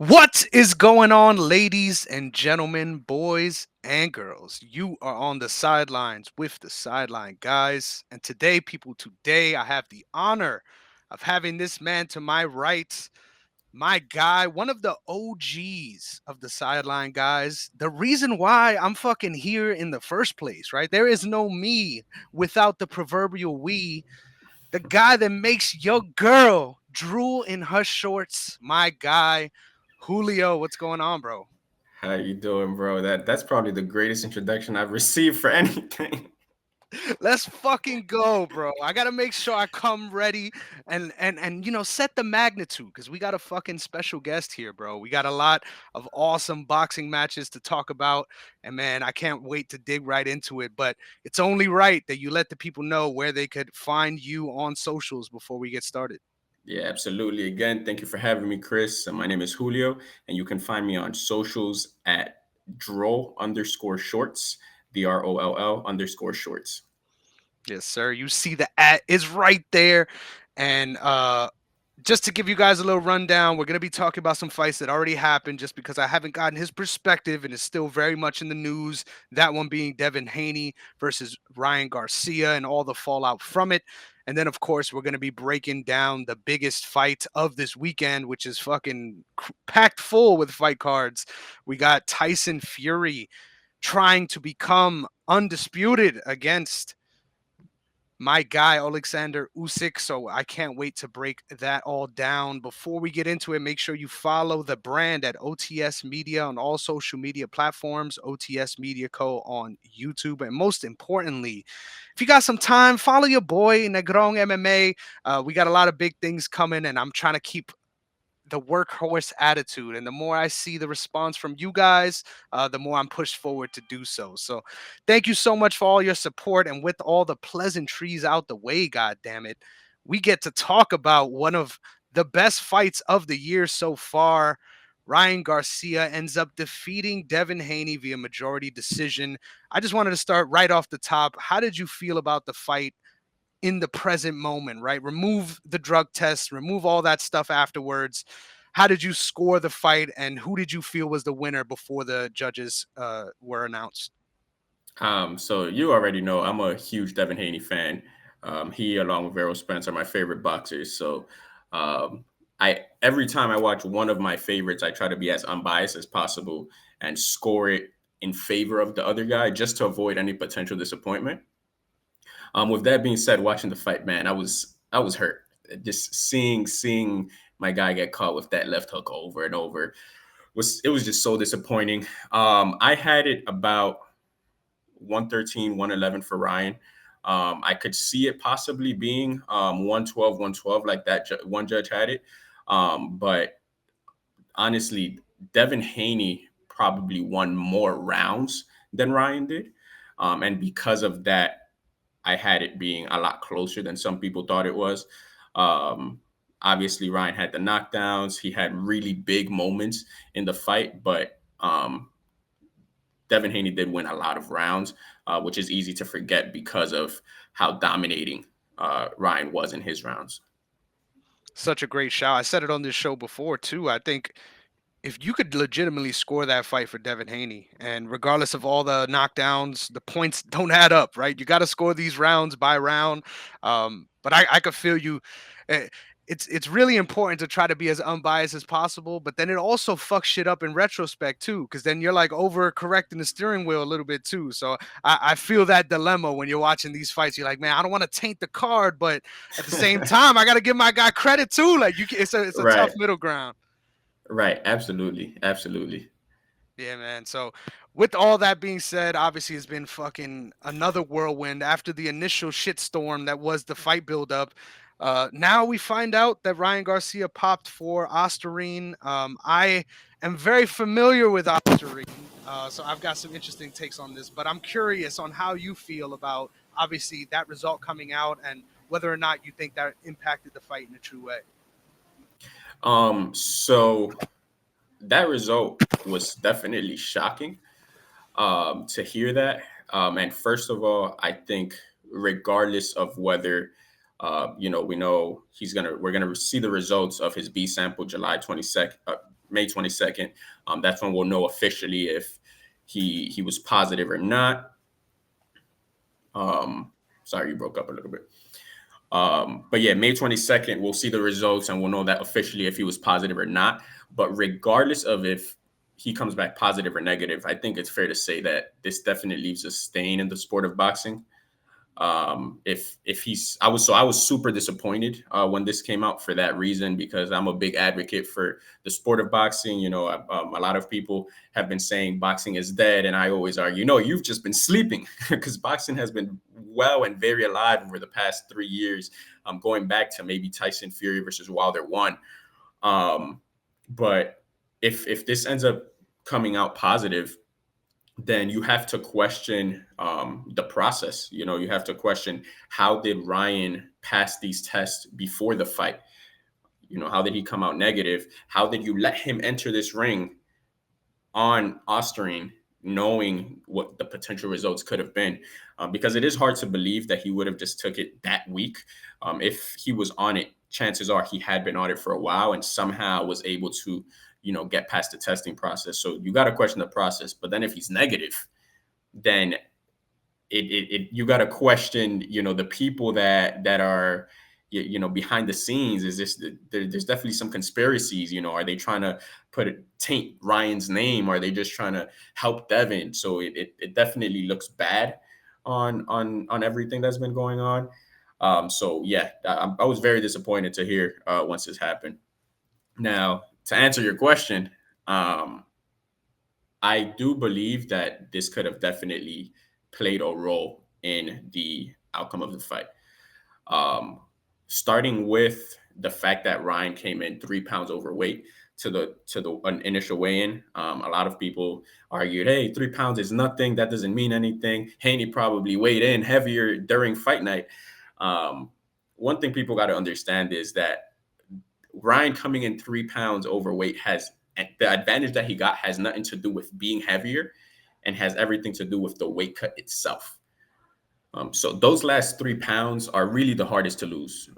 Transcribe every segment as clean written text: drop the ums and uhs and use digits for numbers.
What is going on, ladies and gentlemen, boys and girls? You are on the sidelines with the Sideline guys. And today, I have the honor of having this man to my right, my guy, one of the OGs of the Sideline guys. The reason why I'm fucking here in the first place, right? There is no me without the proverbial we, the guy that makes your girl drool in her shorts, my guy, Julio. What's going on, bro? How you doing, bro? That's probably the greatest introduction I've received for anything. Let's fucking go, bro. I gotta make sure I come ready and set the magnitude because we got a fucking special guest here, bro. We got a lot of awesome boxing matches to talk about, and man, I can't wait to dig right into it. But it's only right that you let the people know where they could find you on socials before we get started. Yeah, absolutely. Again, thank you for having me, Chris. My name is Julio, and you can find me on socials at droll_shorts, DROLL_shorts. Yes, sir. You see the at is right there. And just to give you guys a little rundown, we're going to be talking about some fights that already happened just because I haven't gotten his perspective and it's still very much in the news. That one being Devin Haney versus Ryan Garcia and all the fallout from it. And then, of course, we're going to be breaking down the biggest fight of this weekend, which is fucking packed full with fight cards. We got Tyson Fury trying to become undisputed against my guy Oleksandr Usyk. So I can't wait to break that all down. Before we get into it, make sure you follow the brand at OTS Media on all social media platforms, OTS Media Co. on YouTube, and most importantly, if you got some time, follow your boy Negrong MMA. We got a lot of big things coming, and I'm trying to keep the workhorse attitude. And the more I see the response from you guys, the more I'm pushed forward to do so. So thank you so much for all your support. And with all the pleasantries out the way, God damn it, we get to talk about one of the best fights of the year so far. Ryan Garcia ends up defeating Devin Haney via majority decision. I just wanted to start right off the top. How did you feel about the fight in the present moment, right? Remove the drug tests, remove all that stuff afterwards. How did you score the fight, and who did you feel was the winner before the judges were announced? So you already know I'm a huge Devin Haney fan. He, along with Errol Spence, are my favorite boxers. So I every time I watch one of my favorites, I try to be as unbiased as possible and score it in favor of the other guy just to avoid any potential disappointment. With that being said, watching the fight, man, I was hurt. Just seeing my guy get caught with that left hook over and over was just so disappointing. I had it about 113, 111 for Ryan. I could see it possibly being 112, like that one judge had it. But honestly, Devin Haney probably won more rounds than Ryan did. And because of that, I had it being a lot closer than some people thought it was. Um, Obviously, Ryan had the knockdowns. He had really big moments in the fight, but Devin Haney did win a lot of rounds, which is easy to forget because of how dominating Ryan was in his rounds. Such a great shout. I said it on this show before too. I think if you could legitimately score that fight for Devin Haney, and regardless of all the knockdowns, the points don't add up, right? You got to score these rounds by round. But I could feel you. eh, it's really important to try to be as unbiased as possible, but then it also fucks shit up in retrospect too, because then you're like over correcting the steering wheel a little bit too. So I feel that dilemma when you're watching these fights. You're like, man, I don't want to taint the card, but at the same time, I got to give my guy credit too. Like it's a tough Right, middle ground. right, absolutely, absolutely. Yeah, man. So, with all that being said, obviously it's been fucking another whirlwind after the initial shitstorm that was the fight buildup. Now we find out that Ryan Garcia popped for Osterine. I am very familiar with Osterine, so I've got some interesting takes on this. But I'm curious on how you feel about obviously that result coming out and whether or not you think that impacted the fight in a true way. So that result was definitely shocking to hear that. And first of all, I think regardless of whether we know we're gonna see the results of his B sample July 22nd. May 22nd. That's when we'll know officially if he was positive or not. Um, Sorry, you broke up a little bit. But yeah, May 22nd, we'll see the results and we'll know that officially if he was positive or not. But regardless of if he comes back positive or negative, I think it's fair to say that this definitely leaves a stain in the sport of boxing. If he's I was super disappointed when this came out for that reason, because I'm a big advocate for the sport of boxing. A lot of people have been saying boxing is dead, and I always argue, no, you've just been sleeping, because boxing has been well and very alive over the past 3 years, going back to maybe Tyson Fury versus Wilder one. But if this ends up coming out positive, then you have to question the process. You have to question, how did Ryan pass these tests before the fight? How did he come out negative? How did you let him enter this ring on Osterine, knowing what the potential results could have been? Because it is hard to believe that he would have just took it that week. If he was on it, chances are he had been on it for a while and somehow was able to get past the testing process. So you got to question the process. But then if he's negative, then you got to question the people that are behind the scenes. Is this there's definitely some conspiracies? Are they trying to taint Ryan's name? Or are they just trying to help Devin? So it definitely looks bad on everything that's been going on. So yeah, I was very disappointed to hear once this happened. Now, to answer your question, I do believe that this could have definitely played a role in the outcome of the fight. Um, Starting with the fact that Ryan came in 3 pounds overweight to the initial weigh-in. A lot of people argued, hey, 3 pounds is nothing. That doesn't mean anything. Haney probably weighed in heavier during fight night. Um, One thing people got to understand is that Ryan coming in 3 pounds overweight has the advantage that he got has nothing to do with being heavier, and has everything to do with the weight cut itself. So those last 3 pounds are really the hardest to lose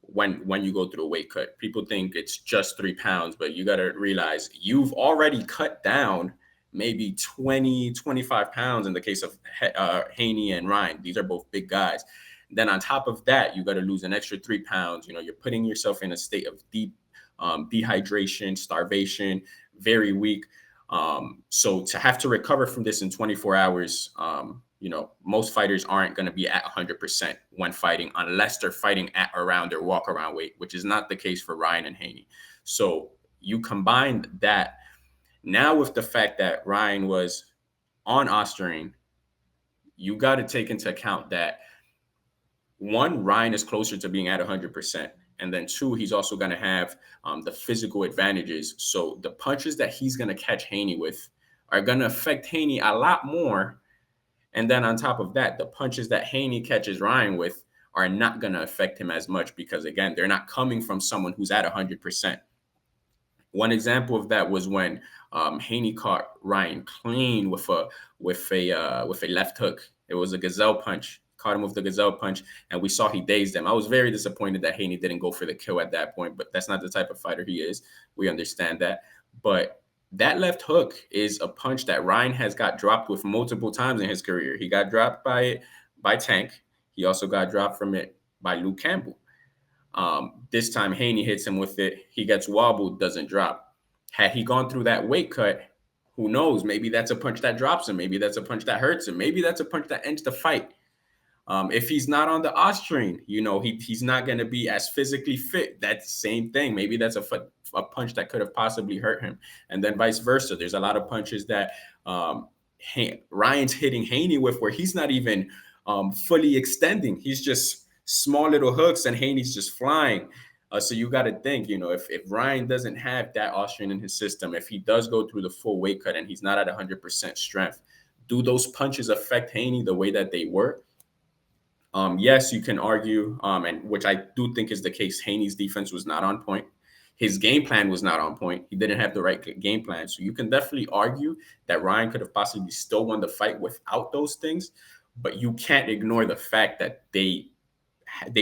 when you go through a weight cut. People think it's just 3 pounds, but you got to realize you've already cut down maybe 20, 25 pounds in the case of Haney and Ryan. These are both big guys. Then on top of that, you got to lose an extra 3 pounds. You're putting yourself in a state of deep dehydration, starvation, very weak. So to have to recover from this in 24 hours, most fighters aren't going to be at 100% when fighting, unless they're fighting at around their walk around weight, which is not the case for Ryan and Haney. So you combine that now with the fact that Ryan was on Osterine, you got to take into account that one, Ryan is closer to being at 100%. And then two, he's also going to have the physical advantages. So the punches that he's going to catch Haney with are going to affect Haney a lot more. And then on top of that, the punches that Haney catches Ryan with are not going to affect him as much, because, again, they're not coming from someone who's at 100%. One example of that was when Haney caught Ryan clean with a left hook. It was a gazelle punch. Caught him with the gazelle punch, and we saw he dazed him. I was very disappointed that Haney didn't go for the kill at that point, but that's not the type of fighter he is. We understand that. But that left hook is a punch that Ryan has got dropped with multiple times in his career. He got dropped by it by Tank. He also got dropped from it by Luke Campbell. This time Haney hits him with it. He gets wobbled, doesn't drop. Had he gone through that weight cut, who knows? Maybe that's a punch that drops him. Maybe that's a punch that hurts him. Maybe that's a punch that ends the fight. If he's not on the Osterine, he's not going to be as physically fit. That's the same thing. Maybe that's a punch that could have possibly hurt him. And then vice versa. There's a lot of punches that Ryan's hitting Haney with where he's not even fully extending. He's just small little hooks and Haney's just flying. So you got to think, if Ryan doesn't have that Austrian in his system, if he does go through the full weight cut and he's not at 100% strength, do those punches affect Haney the way that they were? Yes, you can argue, and which I do think is the case. Haney's defense was not on point. His game plan was not on point. He didn't have the right game plan. So you can definitely argue that Ryan could have possibly still won the fight without those things. But you can't ignore the fact that they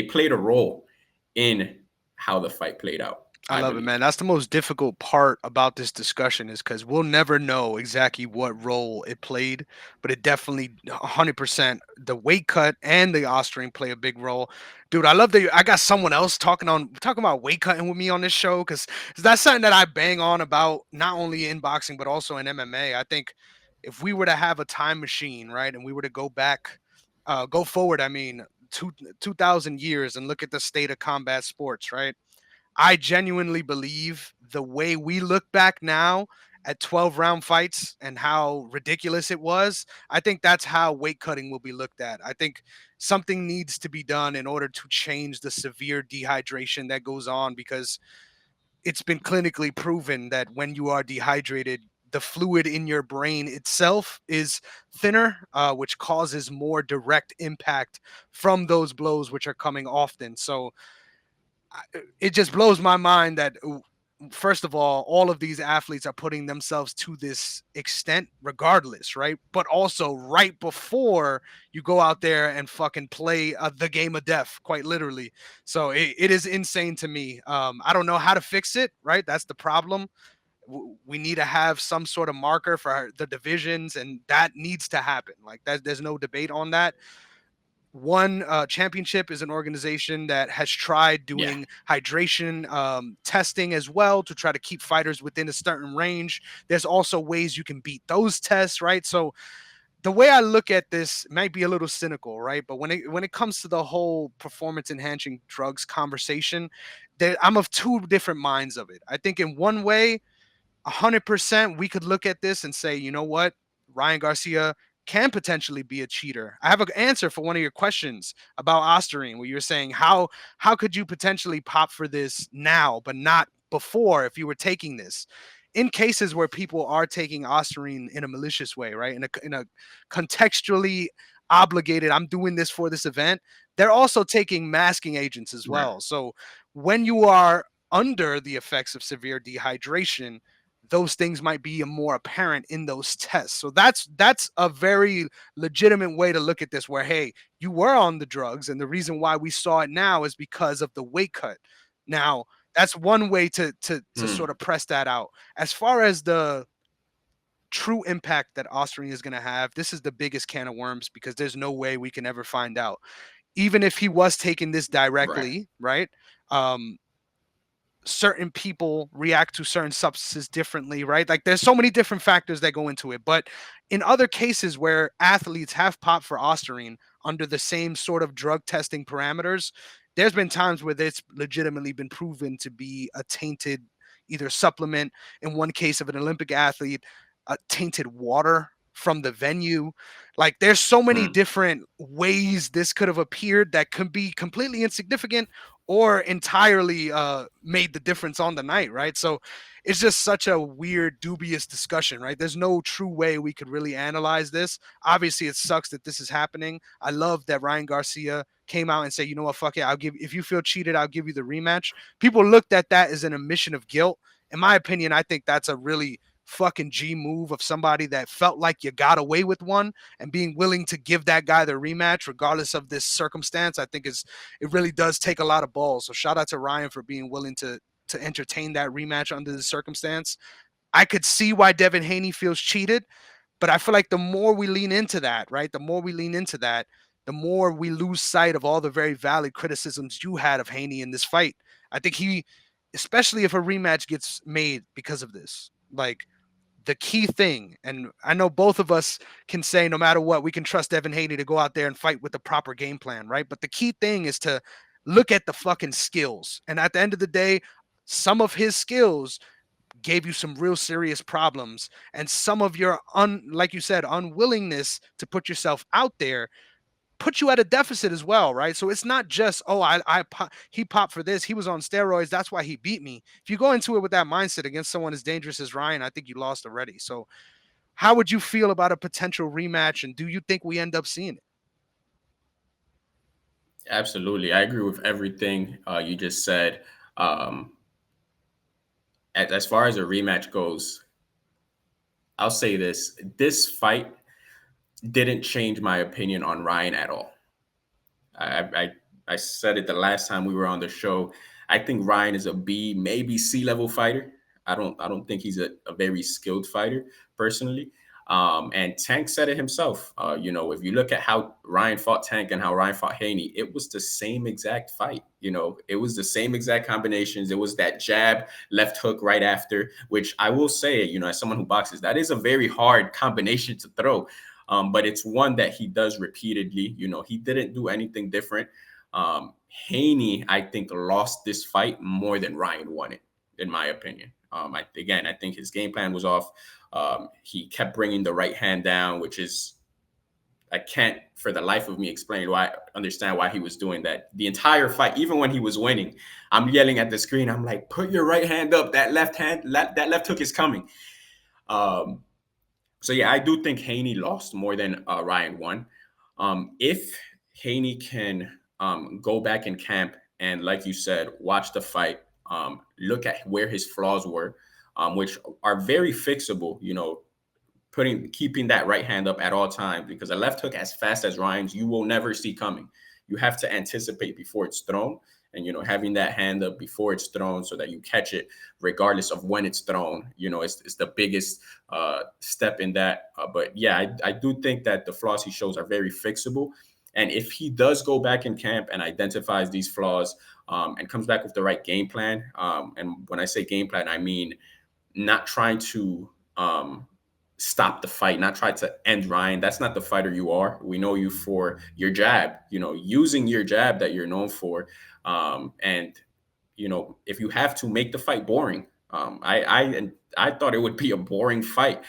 played a role in how the fight played out. I I love it, believe. man. That's the most difficult part about this discussion is because we'll never know exactly what role it played, but it definitely 100% the weight cut and the Austrian play a big role. Dude, I love that I got someone else talking about weight cutting with me on this show because that's something that I bang on about not only in boxing but also in MMA. I think if we were to have a time machine, right, and we were to go forward, I mean, 2,000 years and look at the state of combat sports, right? I genuinely believe the way we look back now at 12-round fights and how ridiculous it was, I think that's how weight cutting will be looked at. I think something needs to be done in order to change the severe dehydration that goes on because it's been clinically proven that when you are dehydrated, the fluid in your brain itself is thinner, which causes more direct impact from those blows, which are coming often. So, it just blows my mind that first of all of these athletes are putting themselves to this extent regardless, right? But also right before you go out there and fucking play the game of death, quite literally. So it is insane to me. I don't know how to fix it, right? That's the problem. We need to have some sort of marker for the divisions, and that needs to happen. Like that, there's no debate on that. One Championship is an organization that has tried Yeah. doing hydration testing as well to try to keep fighters within a certain range. There's also ways you can beat those tests, right? So the way I look at this might be a little cynical, right? But when it comes to the whole performance enhancing drugs conversation, I'm of two different minds of it. I think in one way 100% we could look at this and say, you know what? Ryan Garcia can potentially be a cheater. I have an answer for one of your questions about Osterine, where you're saying how could you potentially pop for this now, but not before if you were taking this. In cases where people are taking Osterine in a malicious way, right? In a contextually obligated, I'm doing this for this event, they're also taking masking agents as Right. well. So when you are under the effects of severe dehydration, those things might be more apparent in those tests. So that's a very legitimate way to look at this where hey, you were on the drugs and the reason why we saw it now is because of the weight cut. Now, that's one way to Mm, sort of press that out. As far as the true impact that Austrian is going to have, this is the biggest can of worms because there's no way we can ever find out. Even if he was taking this right. directly, right? Um, certain people react to certain substances differently, right? Like there's so many different factors that go into it. But in other cases where athletes have popped for Ostarine under the same sort of drug testing parameters, there's been times where it's legitimately been proven to be a tainted either supplement, in one case of an Olympic athlete, tainted water from the venue. Like there's so many Mm, different ways this could have appeared that could be completely insignificant or entirely made the difference on the night, right? So it's just such a weird, dubious discussion, right? There's no true way we could really analyze this. Obviously, it sucks that this is happening. I love that Ryan Garcia came out and said, you know what, fuck it, I'll give if you feel cheated, I'll give you the rematch. People looked at that as an admission of guilt. In my opinion, I think that's a really fucking G move of somebody that felt like you got away with one and being willing to give that guy the rematch regardless of this circumstance. I think is it really does take a lot of balls. So shout out to Ryan for being willing to entertain that rematch under the circumstance. I could see why Devin Haney feels cheated, but I feel like the more we lean into that, right? The more we lean into that, the more we lose sight of all the very valid criticisms you had of Haney in this fight. I think he, especially if a rematch gets made because of this, like the key thing, and I know both of us can say no matter what, we can trust Devin Haney to go out there and fight with the proper game plan, right? But the key thing is to look at the fucking skills. And at the end of the day, some of his skills gave you some real serious problems. And some of your like you said, unwillingness to put yourself out there put you at a deficit as well, right? So it's not just oh, he popped for this, he was on steroids, that's why he beat me. If you go into it with that mindset against someone as dangerous as Ryan, I think you lost already. So how would you feel about a potential rematch, and do you think we end up seeing it? absolutely. I agree with everything you just said. Um, as far as a rematch goes, I'll say this: this fight didn't change my opinion on Ryan at all. I, I I said it the last time we were on the show. I think Ryan is a B, maybe C level fighter. I don't think he's a very skilled fighter personally. And Tank said it himself. If you look at how Ryan fought Tank and how Ryan fought Haney, it was the same exact fight. It was the same exact combinations. It was that jab, left hook right after, which I will say, as someone who boxes, that is a very hard combination to throw. But it's one that he does repeatedly. He didn't do anything different. Haney, I think, lost this fight more than Ryan won it, in my opinion. I think his game plan was off. He kept bringing the right hand down, which is I can't for the life of me understand why he was doing that the entire fight. Even when he was winning, I'm yelling at the screen. I'm like, put your right hand up. That that left hook is coming. Um, so yeah, I do think Haney lost more than Ryan won. If Haney can go back in camp and, like you said, watch the fight, look at where his flaws were, which are very fixable. Keeping that right hand up at all times, because a left hook as fast as Ryan's, you will never see coming. You have to anticipate before it's thrown, and having that hand up before it's thrown so that you catch it regardless of when it's thrown. It's the biggest step in that. But yeah, I do think that the flaws he shows are very fixable. And if he does go back in camp and identifies these flaws, and comes back with the right game plan, and when I say game plan, I mean not trying to stop the fight, not try to end Ryan. That's not the fighter you are. We know you for your jab, using your jab that you're known for. And if you have to make the fight boring, I thought it would be a boring fight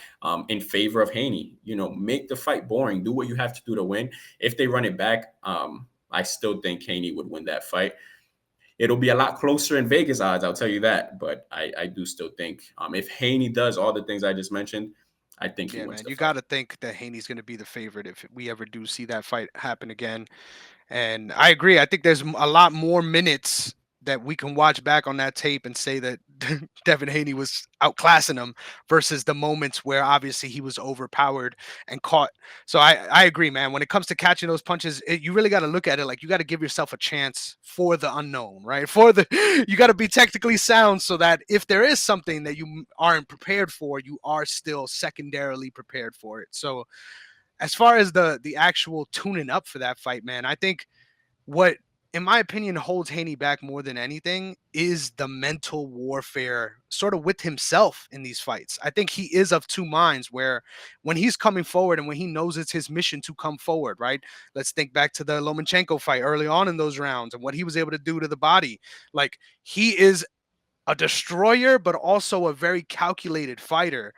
in favor of Haney. Make the fight boring. Do what you have to do to win. If they run it back, I still think Haney would win that fight. It'll be a lot closer in Vegas odds, I'll tell you that. But I do still think if Haney does all the things I just mentioned, I think he Yeah, wins man, the you fight. got to think that Haney's going to be the favorite if we ever do see that fight happen again. And I agree. I think there's a lot more minutes that we can watch back on that tape and say that Devin Haney was outclassing him versus the moments where obviously he was overpowered and caught. So I agree, man. When it comes to catching those punches, you really got to look at it like you got to give yourself a chance for the unknown, right? You got to be technically sound so that if there is something that you aren't prepared for, you are still secondarily prepared for it. So as far as the actual tuning up for that fight, man, I think what, in my opinion, holds Haney back more than anything is the mental warfare sort of with himself in these fights. I think he is of two minds where when he's coming forward and when he knows it's his mission to come forward, right? Let's think back to the Lomachenko fight early on in those rounds and what he was able to do to the body. Like, he is a destroyer, but also a very calculated fighter.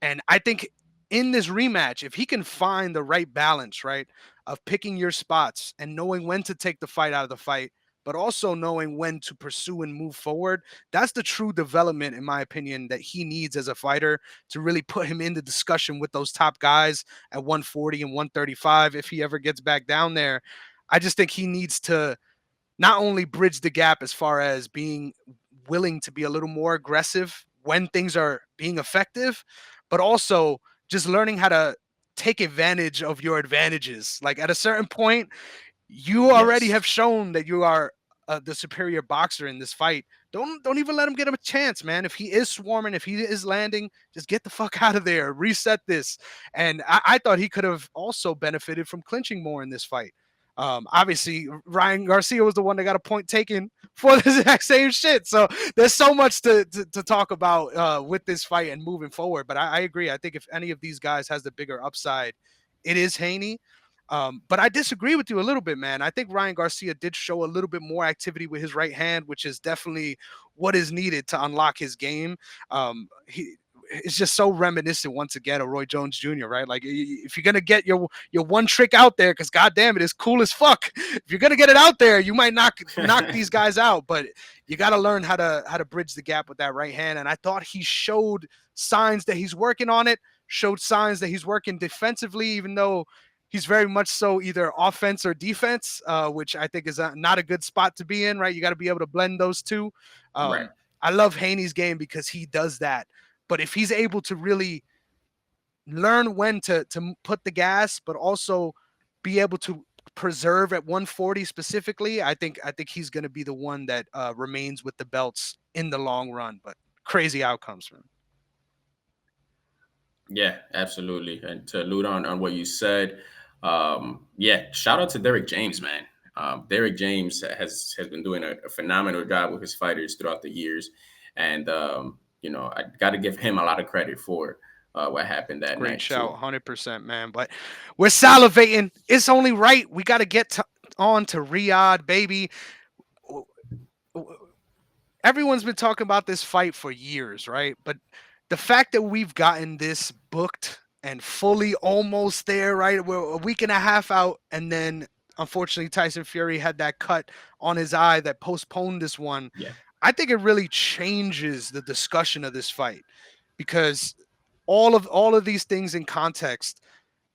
And I think in this rematch, if he can find the right balance, right, of picking your spots and knowing when to take the fight out of the fight, but also knowing when to pursue and move forward, that's the true development, in my opinion, that he needs as a fighter to really put him in the discussion with those top guys at 140 and 135 if he ever gets back down there. I just think he needs to not only bridge the gap as far as being willing to be a little more aggressive when things are being effective, but also just learning how to take advantage of your advantages. Like, at a certain point, you already Yes. have shown that you are the superior boxer in this fight. Don't even let him get him a chance, man. If he is swarming, if he is landing, just get the fuck out of there. Reset this. And I thought he could have also benefited from clinching more in this fight. Obviously, Ryan Garcia was the one that got a point taken for the exact same shit. So there's so much to talk about with this fight and moving forward. But I agree. I think if any of these guys has the bigger upside, it is Haney. But I disagree with you a little bit, man. I think Ryan Garcia did show a little bit more activity with his right hand, which is definitely what is needed to unlock his game. He it's just so reminiscent once again of Roy Jones Jr., right? Like, if you're gonna get your one trick out there, because goddamn it is cool as fuck. If you're gonna get it out there, you might knock these guys out, but you got to learn how to bridge the gap with that right hand. And I thought he showed signs that he's working on it. Showed signs that he's working defensively, even though he's very much so either offense or defense, which I think is not a good spot to be in, right? You got to be able to blend those two. Right. I love Haney's game because he does that. But if he's able to really learn when to put the gas, but also be able to preserve at 140 specifically, I think he's going to be the one that remains with the belts in the long run. But crazy outcomes, man. Yeah, absolutely. And to allude on what you said, yeah, shout out to Derek James, man. Derek James has been doing a phenomenal job with his fighters throughout the years, and I got to give him a lot of credit for what happened that Great night shout, too. 100%, man. But we're salivating. It's only right. We got to get on to Riyadh, baby. Everyone's been talking about this fight for years, right? But the fact that we've gotten this booked and fully almost there, right? We're a week and a half out, and then unfortunately Tyson Fury had that cut on his eye that postponed this one. Yeah. I think it really changes the discussion of this fight because all of these things in context,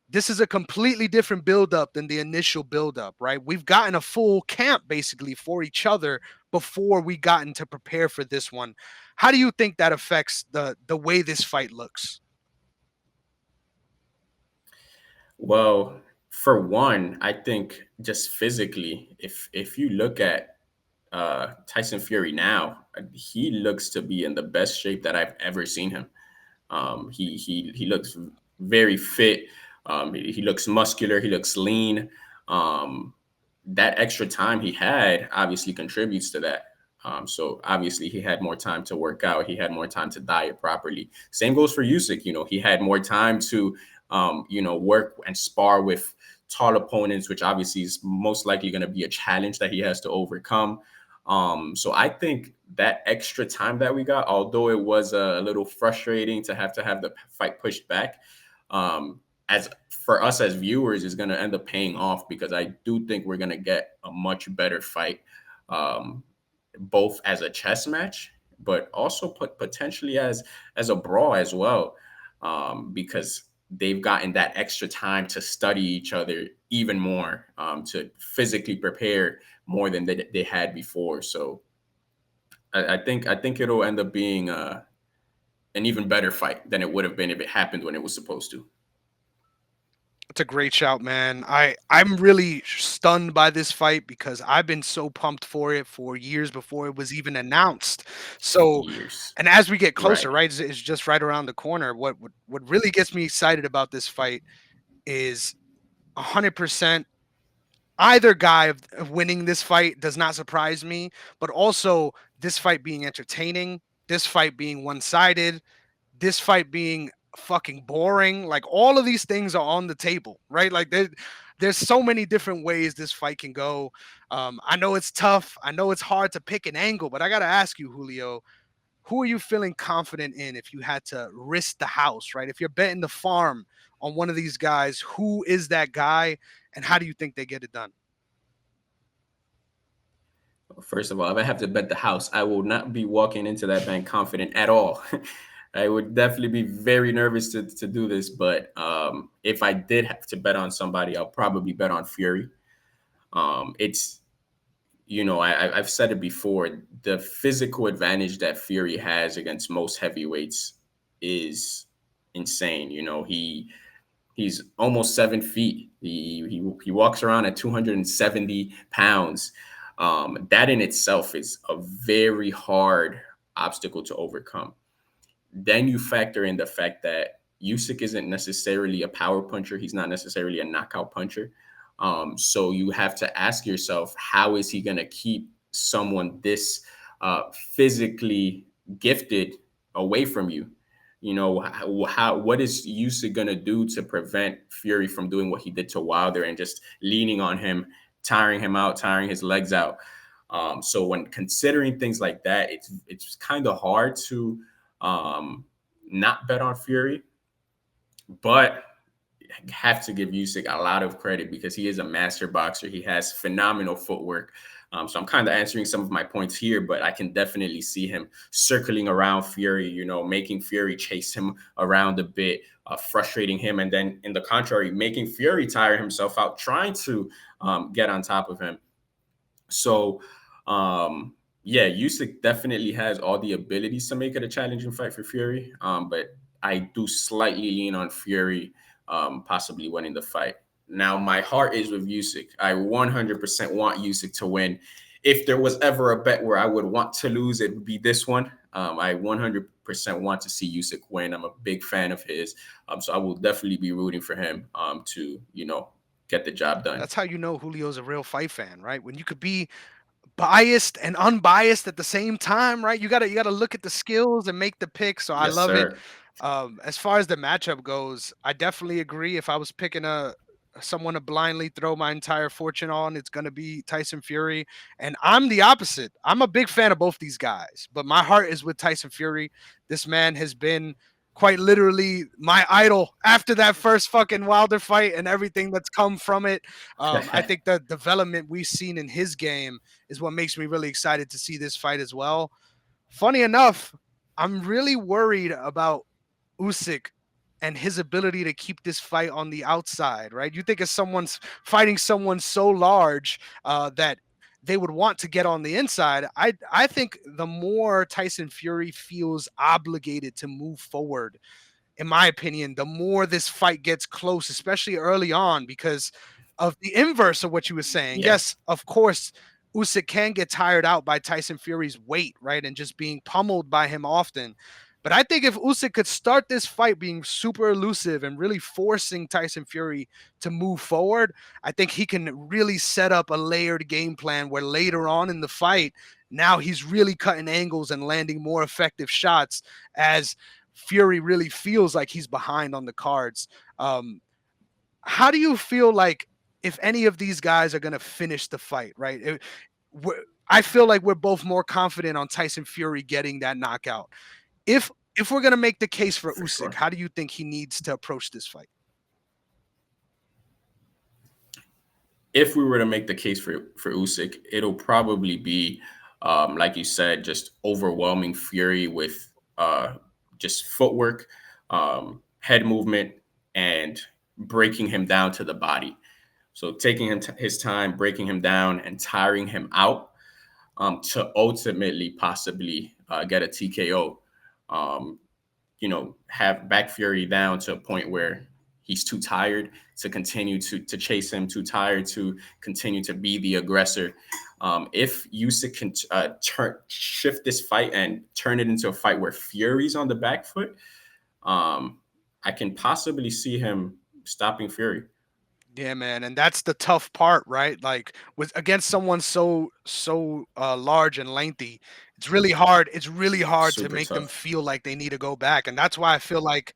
this is a completely different buildup than the initial buildup, right? We've gotten a full camp basically for each other before we gotten to prepare for this one. How do you think that affects the way this fight looks? Well, for one, I think just physically, if you look at Tyson Fury now, he looks to be in the best shape that I've ever seen him. He looks very fit. He looks muscular. He looks lean. Um, that extra time he had obviously contributes to that. So obviously he had more time to work out. He had more time to diet properly. Same goes for Usyk. He had more time to work and spar with tall opponents, which obviously is most likely going to be a challenge that he has to overcome. So I think that extra time that we got, although it was a little frustrating to have the fight pushed back, as for us as viewers, is going to end up paying off because I do think we're going to get a much better fight, um, both as a chess match, but also potentially as a brawl as well, because they've gotten that extra time to study each other even more, to physically prepare more than they had before. So I think it'll end up being an even better fight than it would have been if it happened when it was supposed to. It's a great shout, man. I'm really stunned by this fight because I've been so pumped for it for years before it was even announced. So, Years, and as we get closer, right? right, it's just right around the corner. What really gets me excited about this fight is 100% either guy of winning this fight does not surprise me, but also this fight being entertaining, this fight being one-sided, this fight being fucking boring. Like all of these things are on the table, right? Like there's so many different ways this fight can go. I know it's tough. I know it's hard to pick an angle, but I gotta ask you, Julio, who are you feeling confident in if you had to risk the house, right? If you're betting the farm on one of these guys, who is that guy, and how do you think they get it done? First of all, if I have to bet the house, I will not be walking into that bank confident at all. I would definitely be very nervous to do this, but if I did have to bet on somebody, I'll probably bet on Fury. It's I've said it before. The physical advantage that Fury has against most heavyweights is insane. He's almost 7 feet. He walks around at 270 pounds. That in itself is a very hard obstacle to overcome. Then you factor in the fact that Usyk isn't necessarily a power puncher. He's not necessarily a knockout puncher. So you have to ask yourself, how is he going to keep someone this physically gifted away from you? What is Usyk going to do to prevent Fury from doing what he did to Wilder and just leaning on him, tiring him out, tiring his legs out? So when considering things like that, it's kind of hard to not bet on Fury, but have to give Usyk a lot of credit because he is a master boxer. He has phenomenal footwork. So I'm kind of answering some of my points here, but I can definitely see him circling around Fury, making Fury chase him around a bit, frustrating him. And then in the contrary, making Fury tire himself out, trying to get on top of him. So, yeah, Usyk definitely has all the abilities to make it a challenging fight for Fury. But I do slightly lean on Fury possibly winning the fight. Now, my heart is with Usyk. I 100% want Usyk to win. If there was ever a bet where I would want to lose, it would be this one. I 100% want to see Usyk win. I'm a big fan of his, so I will definitely be rooting for him to get the job done. That's how you know Julio's a real fight fan, right? When you could be biased and unbiased at the same time, right? You gotta look at the skills and make the pick. So I Yes, love it. sir. As far as the matchup goes, I definitely agree. If I was picking a someone to blindly throw my entire fortune on, it's gonna be Tyson Fury. And I'm the opposite. I'm a big fan of both these guys, but my heart is with Tyson Fury. This man has been quite literally my idol after that first fucking Wilder fight and everything that's come from it. I think the development we've seen in his game is what makes me really excited to see this fight as well. Funny enough, I'm really worried about Usyk and his ability to keep this fight on the outside, right? You think of someone's fighting someone so large that they would want to get on the inside. I think the more Tyson Fury feels obligated to move forward, in my opinion, the more this fight gets close, especially early on, because of the inverse of what you were saying. Yeah, Yes, of course, Usyk can get tired out by Tyson Fury's weight, right, and just being pummeled by him often. But I think if Usyk could start this fight being super elusive and really forcing Tyson Fury to move forward, I think he can really set up a layered game plan where later on in the fight, now he's really cutting angles and landing more effective shots as Fury really feels like he's behind on the cards. Um, how do you feel like if any of these guys are going to finish the fight, right? I feel like we're both more confident on Tyson Fury getting that knockout. If if we're going to make the case for for Usyk, sure. how do you think he needs to approach this fight? If we were to make the case for Usyk, it'll probably be, like you said, just overwhelming Fury with just footwork, head movement, and breaking him down to the body. So taking his time, breaking him down, and tiring him out to ultimately possibly get a TKO. Um, have back Fury down to a point where he's too tired to continue to chase him, too tired to continue to be the aggressor. If Usyk can shift this fight and turn it into a fight where Fury's on the back foot, I can possibly see him stopping Fury. Yeah, man, and that's the tough part, right? Like with against someone so large and lengthy, it's really hard. It's really hard to Super make them tough. feel like they need to go back, and that's why I feel like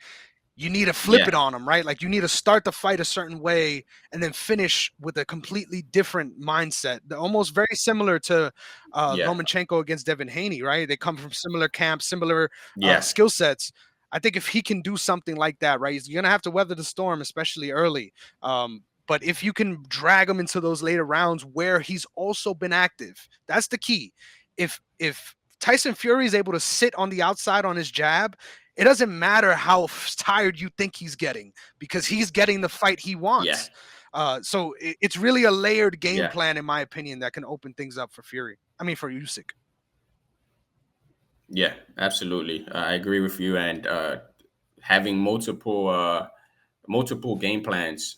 you need to flip Yeah, it on them, right? Like you need to start the fight a certain way and then finish with a completely different mindset. They're almost very similar to yeah, Lomachenko against Devin Haney, right? They come from similar camps, similar yeah, skill sets. I think if he can do something like that, right, he's gonna have to weather the storm, especially early. But if you can drag him into those later rounds where he's also been active, that's the key. If Tyson Fury is able to sit on the outside on his jab, it doesn't matter how tired you think he's getting because he's getting the fight he yeah, wants. So it's really a layered game yeah. plan, in my opinion, that can open things up for Fury. I mean, for Usyk. Yeah, absolutely. I agree with you. And having multiple game plans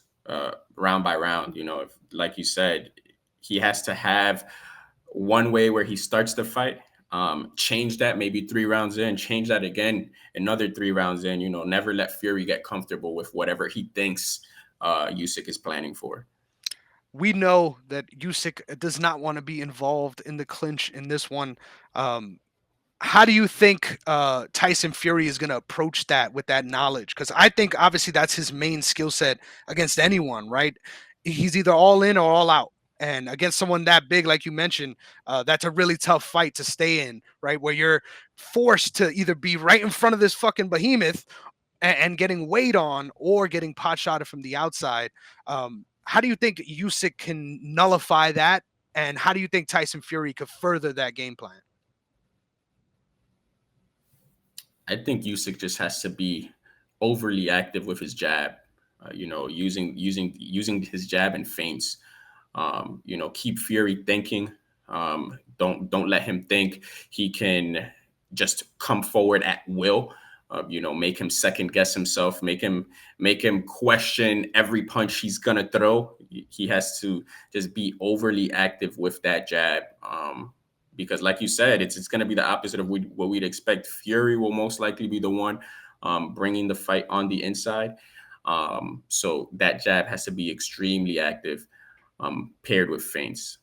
round by round. If, like you said, he has to have one way where he starts the fight. Change that maybe 3 rounds in. Change that again another 3 rounds in. Never let Fury get comfortable with whatever he thinks Usyk is planning for. We know that Usyk does not want to be involved in the clinch in this one. Um, how do you think Tyson Fury is going to approach that with that knowledge? Because I think obviously that's his main skill set against anyone, right? He's either all in or all out. And against someone that big, like you mentioned, that's a really tough fight to stay in, right? Where you're forced to either be right in front of this fucking behemoth and getting weighed on or getting pot shotted from the outside. How do you think Usyk can nullify that? And how do you think Tyson Fury could further that game plan? I think Usyk just has to be overly active with his jab. Using his jab and feints. Keep Fury thinking. Don't let him think he can just come forward at will. make him second guess himself, make him question every punch he's gonna throw. He has to just be overly active with that jab. Because, like you said, it's going to be the opposite of what we'd expect. Fury will most likely be the one bringing the fight on the inside. So that jab has to be extremely active, paired with feints.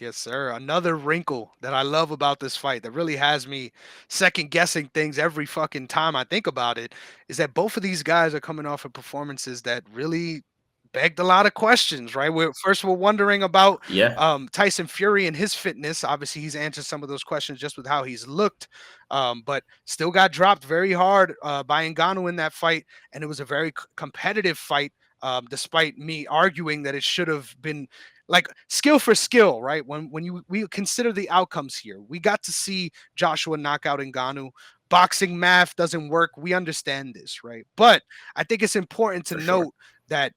Yes, sir. Another wrinkle that I love about this fight that really has me second guessing things every fucking time I think about it is that both of these guys are coming off of performances that really begged a lot of questions, right? We're wondering about Yeah, Tyson Fury and his fitness. Obviously, he's answered some of those questions just with how he's looked, but still got dropped very hard by Ngannou in that fight, and it was a very competitive fight. Despite me arguing that it should have been like skill for skill, right? When we consider the outcomes here, we got to see Joshua knock out Ngannou. Boxing math doesn't work. We understand this, right? But I think it's important to for sure. note that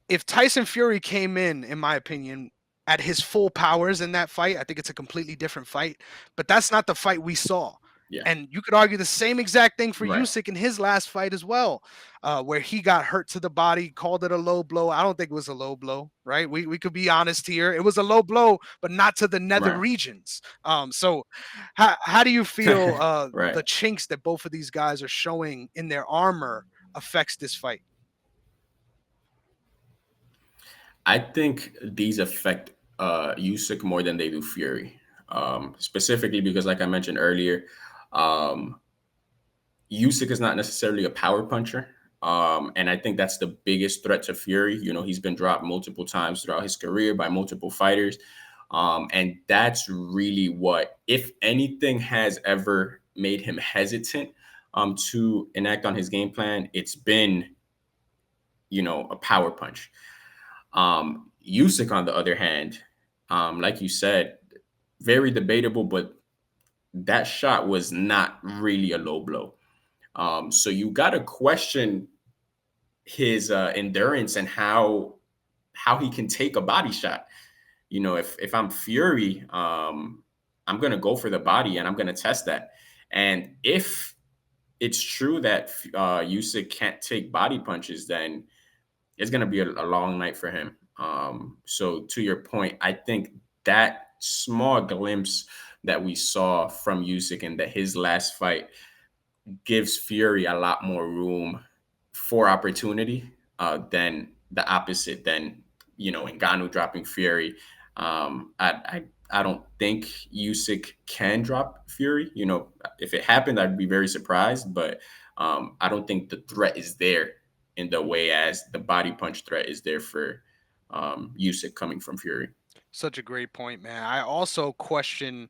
if Tyson Fury came in my opinion, at his full powers in that fight, I think it's a completely different fight. But that's not the fight we saw. Yeah, And you could argue the same exact thing for right. Usyk in his last fight as well, where he got hurt to the body, called it a low blow. I don't think it was a low blow, right? We could be honest here. It was a low blow, but not to the nether Right. regions. So how do you feel Right. the chinks that both of these guys are showing in their armor affects this fight? I think these affect Usyk more than they do Fury. Specifically because, like I mentioned earlier, um, Usyk is not necessarily a power puncher. And I think that's the biggest threat to Fury. He's been dropped multiple times throughout his career by multiple fighters. And that's really what, if anything, has ever made him hesitant to enact on his game plan. It's been, a power punch. Usyk, on the other hand, like you said, very debatable, but that shot was not really a low blow. So you got to question his endurance and how he can take a body shot. If I'm Fury, I'm gonna go for the body and I'm gonna test that. And if it's true that Usyk can't take body punches, then it's gonna be a long night for him. So to your point, I think that small glimpse that we saw from Usyk in his last fight gives Fury a lot more room for opportunity than the opposite. Than Ngannou dropping Fury. I don't think Usyk can drop Fury. If it happened, I'd be very surprised. But I don't think the threat is there in the way as the body punch threat is there for Usyk coming from Fury. Such a great point, man. I also question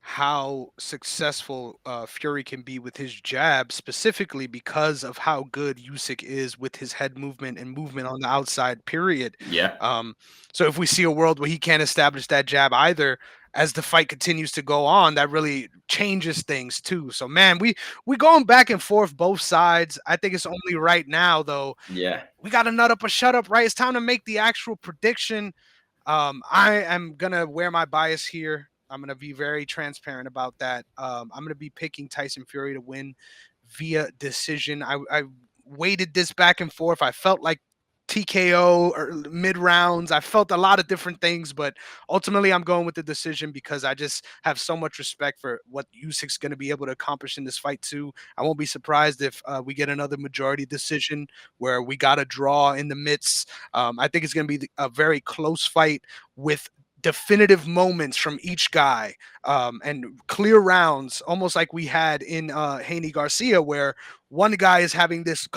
how successful Fury can be with his jab, specifically because of how good Usyk is with his head movement and movement on the outside. Period. Yeah, Um, so if we see a world where he can't establish that jab either, as the fight continues to go on, that really changes things too. So man, we going back and forth both sides. I think it's only right now though. yeah, We got a nut up or shut up, right? It's time to make the actual prediction. I am gonna wear my bias here. I'm gonna be very transparent about that. I'm gonna be picking Tyson Fury to win via decision. I weighted this back and forth. I felt like TKO or mid rounds. I felt a lot of different things, but ultimately I'm going with the decision because I just have so much respect for what Usyk's going to be able to accomplish in this fight too. I won't be surprised if we get another majority decision where we got a draw in the midst. I think it's going to be a very close fight with definitive moments from each guy and clear rounds, almost like we had in Haney Garcia, where one guy is having this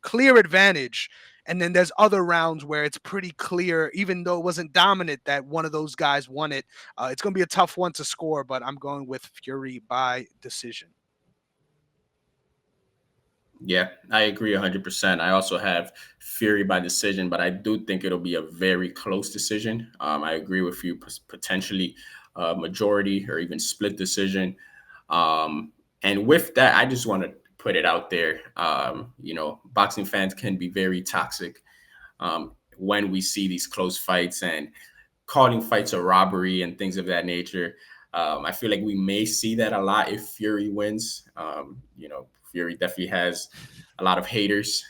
clear advantage. And then there's other rounds where it's pretty clear, even though it wasn't dominant, that one of those guys won it. It's going to be a tough one to score, but I'm going with Fury by decision. yeah. I agree 100%. I also have Fury by decision, but I do think it'll be a very close decision. I agree with you, potentially majority or even split decision. And with that, I just want to put it out there. Boxing fans can be very toxic when we see these close fights and calling fights a robbery and things of that nature. I feel like we may see that a lot if Fury wins. Fury definitely has a lot of haters.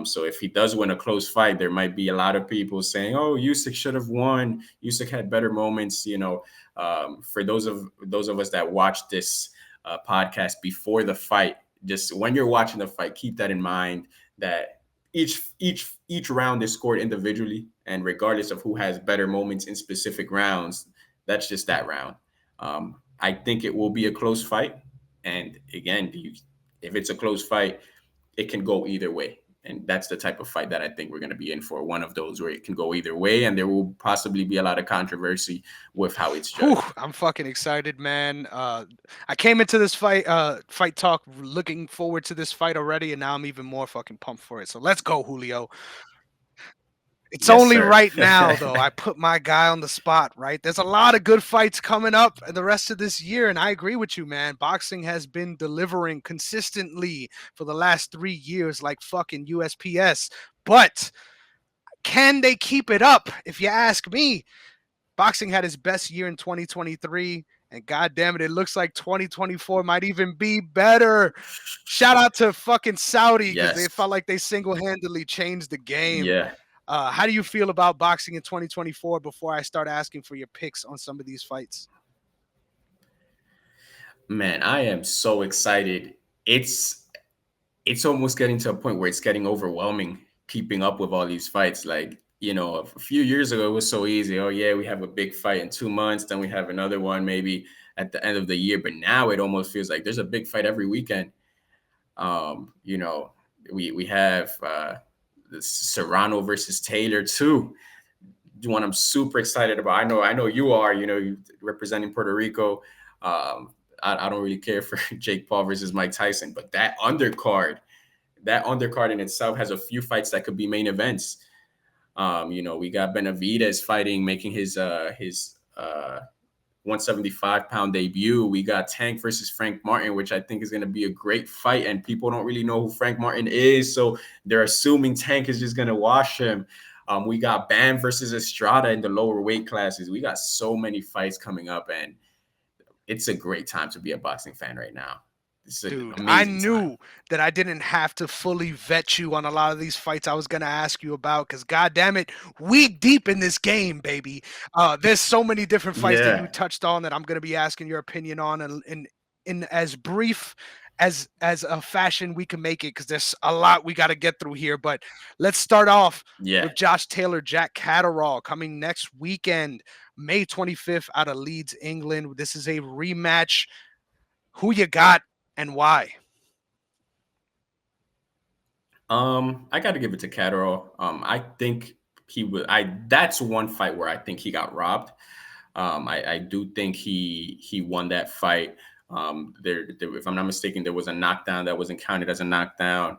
So if he does win a close fight, there might be a lot of people saying, "Oh, Usyk should have won. Usyk had better moments." For those of us that watched this podcast before the fight, just when you're watching the fight, keep that in mind that each round is scored individually, and regardless of who has better moments in specific rounds, that's just that round. I think it will be a close fight, and again, if it's a close fight, it can go either way. And that's the type of fight that I think we're going to be in for. One of those where it can go either way, and there will possibly be a lot of controversy with how it's Whew, judged. I'm fucking excited, man. I came into this fight talk looking forward to this fight already, and now I'm even more fucking pumped for it. So let's go, Julio. It's Yes, only sir. right now, though. I put my guy on the spot, right? There's a lot of good fights coming up the rest of this year, and I agree with you, man. Boxing has been delivering consistently for the last 3 years, like fucking USPS. But can they keep it up? If you ask me, boxing had its best year in 2023, and god damn it, it looks like 2024 might even be better. Shout out to fucking Saudi because they Yes. felt like they single-handedly changed the game. Yeah. How do you feel about boxing in 2024 before I start asking for your picks on some of these fights? Man, I am so excited. It's almost getting to a point where it's getting overwhelming keeping up with all these fights. Like, a few years ago, it was so easy. Oh, yeah, we have a big fight in 2 months, then we have another one maybe at the end of the year. But now it almost feels like there's a big fight every weekend. Um, you know, we have Serrano versus Taylor too. One I'm super excited about. I know you are. You representing Puerto Rico. I don't really care for Jake Paul versus Mike Tyson, but that undercard in itself has a few fights that could be main events. We got Benavidez fighting, making his 175-pound debut. We got Tank versus Frank Martin, which I think is going to be a great fight. And people don't really know who Frank Martin is, so they're assuming Tank is just going to wash him. We got Bam versus Estrada in the lower weight classes. We got so many fights coming up, and it's a great time to be a boxing fan right now. It's an Dude, I amazing time. knew that I didn't have to fully vet you on a lot of these fights I was going to ask you about because, god damn it, we deep in this game, baby. There's so many different fights that you Yeah, touched on that I'm going to be asking your opinion on, and in as brief as a fashion we can make it, because there's a lot we got to get through here. But let's start off yeah. with Josh Taylor, Jack Catterall coming next weekend, May 25th, out of Leeds, England. This is a rematch. Who you got and why? I got to give it to Catterall. I think he would. That's one fight where I think he got robbed. I do think he won that fight. There, if I'm not mistaken, there was a knockdown that wasn't counted as a knockdown.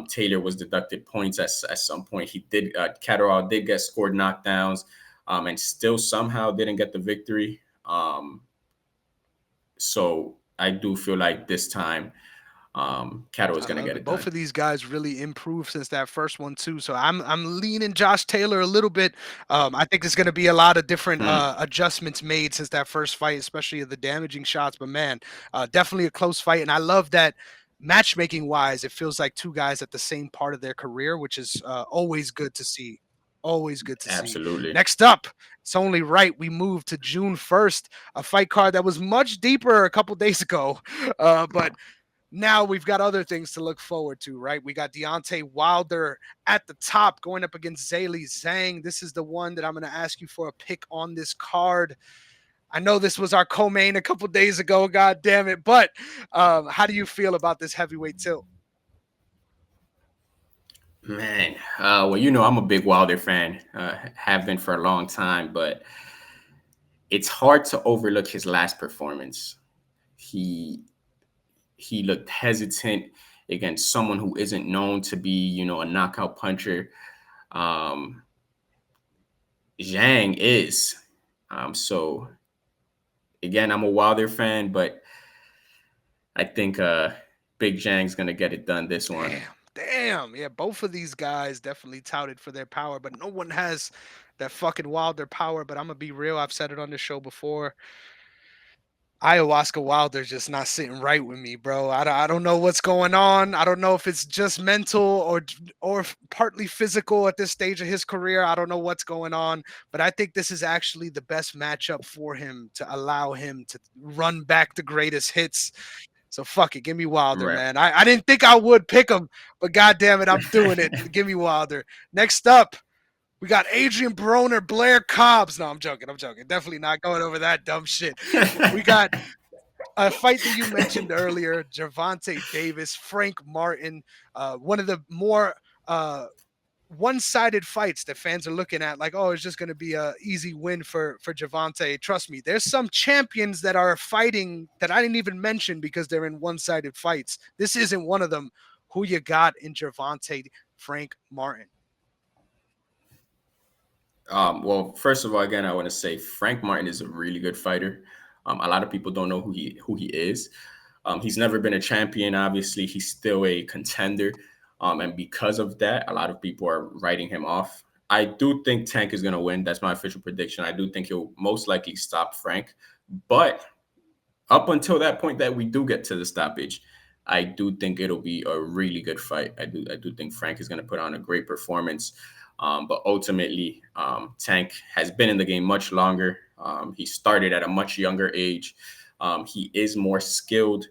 Taylor was deducted points at some point. Catterall did get scored knockdowns, and still somehow didn't get the victory. So I do feel like this time, Catterall is I going to love get it. it Both done. of these guys really improved since that first one too. So I'm leaning Josh Taylor a little bit. I think there's going to be a lot of different Hmm. adjustments made since that first fight, especially of the damaging shots. But man, definitely a close fight, and I love that. Matchmaking wise, it feels like two guys at the same part of their career, which is always good to see. Always good to see. Absolutely. Next up, it's only right we move to June 1st, a fight card that was much deeper a couple days ago. But now we've got other things to look forward to, right? We got Deontay Wilder at the top going up against Zhilei Zhang. This is the one that I'm going to ask you for a pick on this card. I know this was our co-main a couple days ago, god damn it. But how do you feel about this heavyweight tilt? Man, well, I'm a big Wilder fan, have been for a long time, but it's hard to overlook his last performance. He he looked hesitant against someone who isn't known to be, a knockout puncher. Um, Zhang is. So again, I'm a Wilder fan, but I think Big Zhang's gonna get it done this one. Damn. Yeah, both of these guys definitely touted for their power, but no one has that fucking Wilder power. But I'm gonna be real. I've said it on the show before. Ayahuasca Wilder's just not sitting right with me, bro. I don't know what's going on. I don't know if it's just mental or partly physical at this stage of his career. I don't know what's going on, but I think this is actually the best matchup for him to allow him to run back the greatest hits. So fuck it, give me Wilder, Right. man. I didn't think I would pick him, but god damn it, I'm doing it. Give me Wilder. Next up, we got Adrian Broner, Blair Cobbs. No, I'm joking. I'm joking. Definitely not going over that dumb shit. We got a fight that you mentioned earlier, Gervonta Davis, Frank Martin, one of the more one-sided fights that fans are looking at, like, oh, it's just going to be a easy win for Gervonta. Trust me, there's some champions that are fighting that I didn't even mention because they're in one-sided fights. This isn't one of them. Who you got in Gervonta, Frank Martin? Well, first of all, again, I want to say Frank Martin is a really good fighter. A lot of people don't know who he is. He's never been a champion. Obviously, he's still a contender, and because of that, a lot of people are writing him off. I do think Tank is going to win. That's my official prediction. I do think he'll most likely stop Frank, but up until that point that we do get to the stoppage, I do think it'll be a really good fight. I do think Frank is going to put on a great performance. But ultimately, Tank has been in the game much longer. He started at a much younger age. He is more skilled.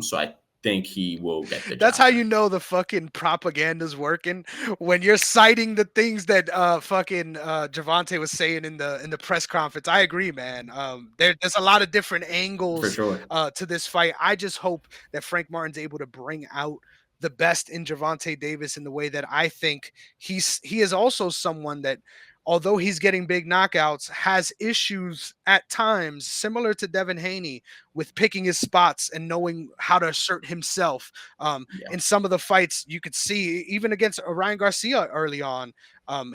So I think he will get the That's job how you done. know the fucking propaganda's working when you're citing the things that fucking Javante was saying in the press conference. I agree, man. There's a lot of different For angles sure. to this fight. I just hope that Frank Martin's able to bring out the best in Javante Davis in the way that I think he is also someone that, although he's getting big knockouts, has issues at times similar to Devin Haney with picking his spots and knowing how to assert himself. Yeah. In some of the fights, you could see even against Ryan Garcia early on,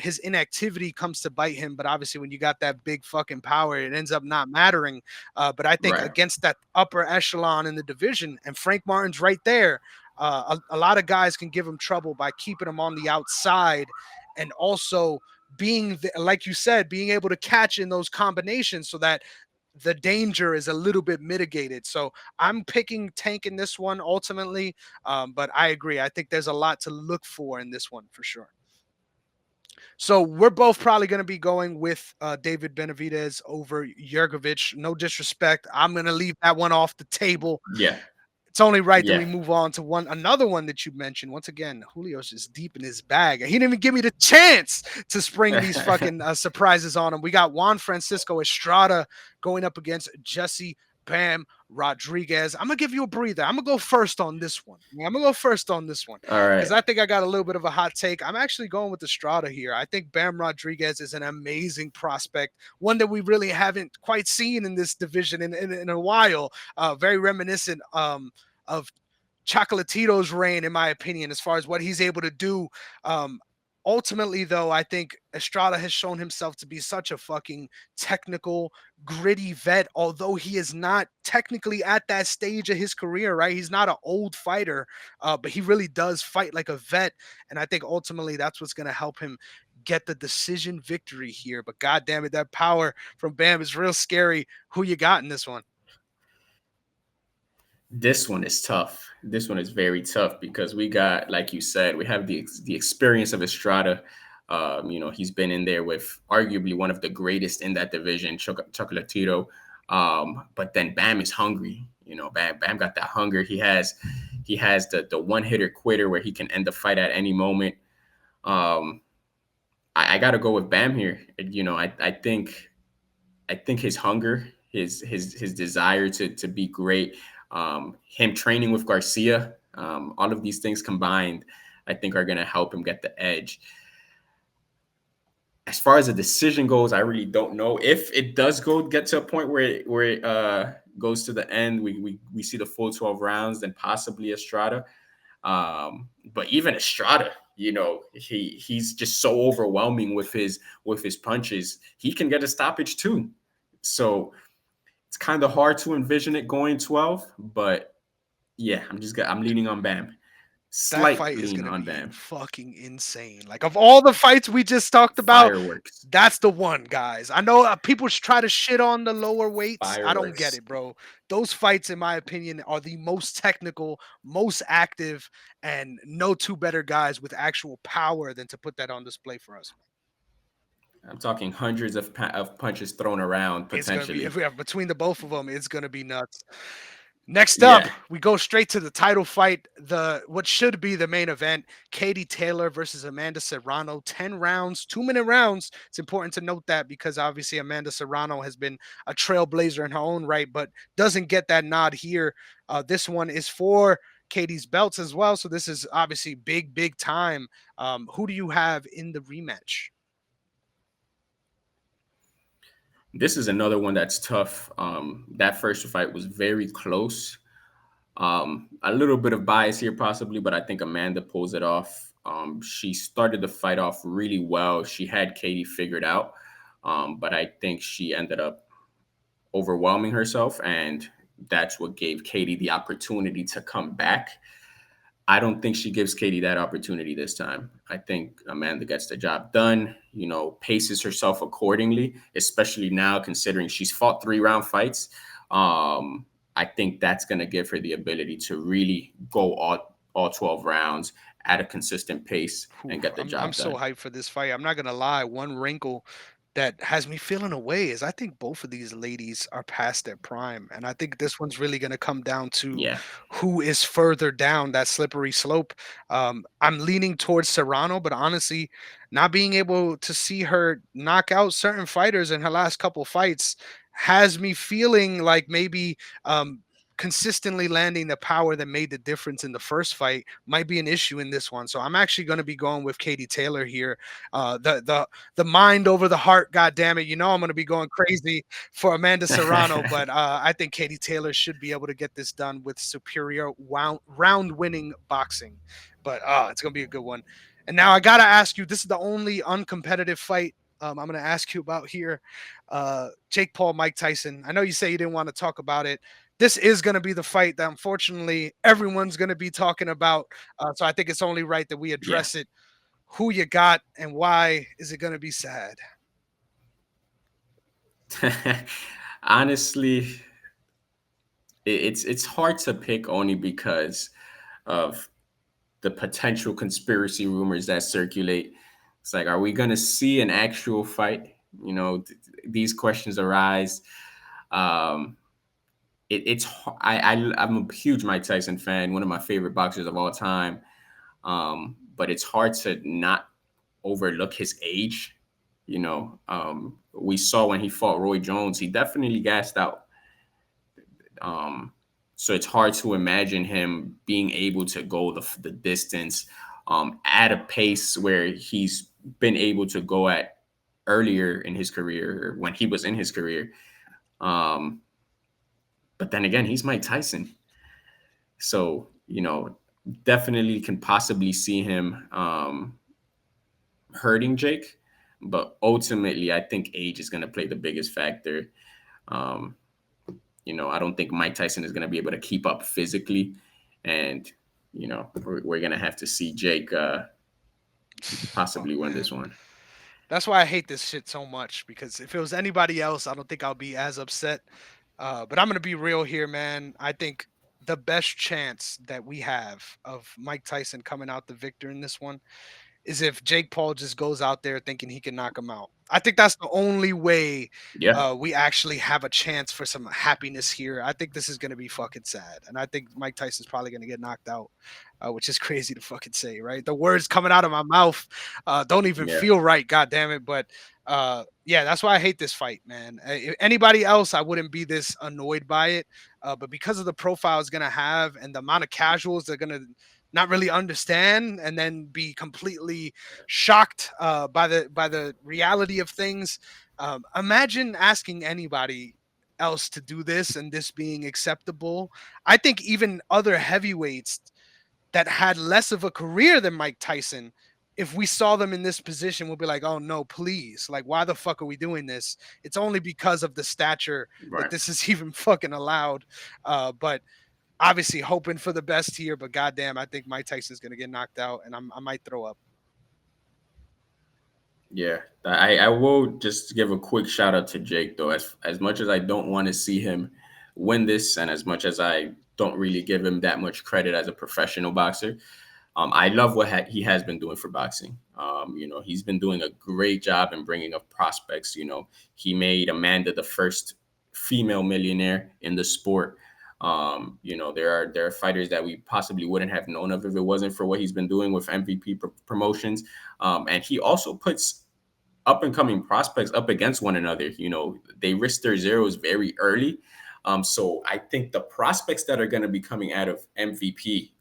his inactivity comes to bite him. But obviously, when you got that big fucking power, it ends up not mattering. But I think Right. against that upper echelon in the division, and Frank Martin's right there. A lot of guys can give him trouble by keeping him on the outside and also being like you said, being able to catch in those combinations so that the danger is a little bit mitigated. So I'm picking Tank in this one ultimately, but I agree. I think there's a lot to look for in this one for sure. So we're both probably going to be going with David Benavidez over Jurgovich. No disrespect. I'm going to leave that one off the table. Yeah. It's only right that we Yeah. move on to another one that you mentioned. Once again, Julio's just deep in his bag. He didn't even give me the chance to spring these fucking surprises on him. We got Juan Francisco Estrada going up against Jesse Bam Rodriguez. I'm gonna give you a breather. I'm gonna go first on this one. I'm gonna go first on this one All because right. I think I got a little bit of a hot take. I'm actually going with Estrada here. I think Bam Rodriguez is an amazing prospect, one that we really haven't quite seen in this division in a while. Very reminiscent of Chocolatito's reign, in my opinion, as far as what he's able to do. Um, Ultimately, though, I think Estrada has shown himself to be such a fucking technical, gritty vet, although he is not technically at that stage of his career, right? He's not an old fighter, but he really does fight like a vet. And I think ultimately that's what's going to help him get the decision victory here. But God damn it, that power from Bam is real scary. Who you got in this one? This one is tough. This one is very tough because we got, like you said, we have the experience of Estrada. He's been in there with arguably one of the greatest in that division, Chocolatito. But then Bam is hungry. Bam got that hunger. He has the one hitter quitter where he can end the fight at any moment. Um, I got to go with Bam here. I think his hunger, his desire to be great, him training with Garcia, all of these things combined, I think are going to help him get the edge. As far as the decision goes, I really don't know if it does get to a point where it goes to the end. We see the full 12 rounds, then possibly Estrada. But even Estrada, he's just so overwhelming with his punches. He can get a stoppage too. So it's kind of hard to envision it going 12, but yeah, I'm leaning on Bam. That Slight fight is lean gonna on be them. fucking insane. Like, of all the fights we just talked about, Fireworks. that's the one, guys. I know people try to shit on the lower weights. I don't get Fireworks. it, bro. Those fights, in my opinion, are the most technical, most active, and no two better guys with actual power than to put that on display for us. I'm talking hundreds of punches thrown around It's gonna be, if we potentially. have between the both of them, it's gonna be nuts. Next up, Yeah. we go straight to the title fight, the what should be the main event, Katie Taylor versus Amanda Serrano, 10 rounds, 2-minute rounds. It's important to note that because obviously Amanda Serrano has been a trailblazer in her own right, but doesn't get that nod here. This one is for Katie's belts as well, so this is obviously big, big time. Who do you have in the rematch? This is another one that's tough. That first fight was very close. A little bit of bias here, possibly, but I think Amanda pulls it off. She started the fight off really well. She had Katie figured out, but I think she ended up overwhelming herself, and that's what gave Katie the opportunity to come back. I don't think she gives Katie that opportunity this time. I think Amanda gets the job done, paces herself accordingly, especially now considering she's fought 3-round fights. I think that's going to give her the ability to really go all 12 rounds at a consistent pace and Oof, get the I'm job so done. hyped for this fight. I'm not gonna lie. One wrinkle that has me feeling away is I think both of these ladies are past their prime, and I think this one's really gonna come down to Yeah. who is further down that slippery slope. I'm leaning towards Serrano, but honestly, not being able to see her knock out certain fighters in her last couple fights has me feeling like maybe consistently landing the power that made the difference in the first fight might be an issue in this one. So I'm actually going to be going with Katie Taylor here. The mind over the heart. God damn it! You know I'm going to be going crazy for Amanda Serrano, but I think Katie Taylor should be able to get this done with superior round winning boxing. But it's going to be a good one. And now I got to ask you. This is the only uncompetitive fight. I'm going to ask you about here. Jake Paul, Mike Tyson. I know you say you didn't want to talk about it. This is going to be the fight that unfortunately everyone's going to be talking about. So I think it's only right that we Yeah. address it. Who you got and why is it going to be sad? Honestly, it's hard to pick only because of the potential conspiracy rumors that circulate. It's like, are we going to see an actual fight? These questions arise. Um, I'm a huge Mike Tyson fan, one of my favorite boxers of all time. But it's hard to not overlook his age. We saw when he fought Roy Jones, he definitely gassed out. Um, so it's hard to imagine him being able to go the distance at a pace where he's been able to go at earlier in his career, when he was in his career. Um, but then again, he's Mike Tyson. So, definitely can possibly see him hurting Jake. But ultimately, I think age is going to play the biggest factor. Um, I don't think Mike Tyson is going to be able to keep up physically. And, we're going to have to see Jake Fuck, possibly win this man. one. That's why I hate this shit so much because if it was anybody else, I don't think I'll be as upset. But I'm going to be real here, man. I think the best chance that we have of Mike Tyson coming out the victor in this one is if Jake Paul just goes out there thinking he can knock him out. I think that's the only way Yeah. we actually have a chance for some happiness here. I think this is going to be fucking sad, and I think Mike Tyson's probably going to get knocked out, which is crazy to fucking say, right? The words coming out of my mouth don't even Yeah. feel right, god damn it. But yeah, that's why I hate this fight, man. Anybody else, I wouldn't be this annoyed by it, but because of the profile it's going to have and the amount of casuals they're going to not really understand and then be completely shocked by the reality of things. Imagine asking anybody else to do this and this being acceptable. I think even other heavyweights that had less of a career than Mike Tyson, if we saw them in this position, we'll be like, oh no, please. Like, why the fuck are we doing this? It's only because of the stature that Right. this is even fucking allowed. But obviously hoping for the best here, but goddamn, I think Mike Tyson's gonna get knocked out, and I might throw up. Yeah, I will just give a quick shout out to Jake though. As much as I don't want to see him win this, and as much as I don't really give him that much credit as a professional boxer, I love what he has been doing for boxing. He's been doing a great job in bringing up prospects. He made Amanda the first female millionaire in the sport. There are fighters that we possibly wouldn't have known of if it wasn't for what he's been doing with MVP promotions. And he also puts up and coming prospects up against one another. They risk their zeros very early. So I think the prospects that are going to be coming out of MVP,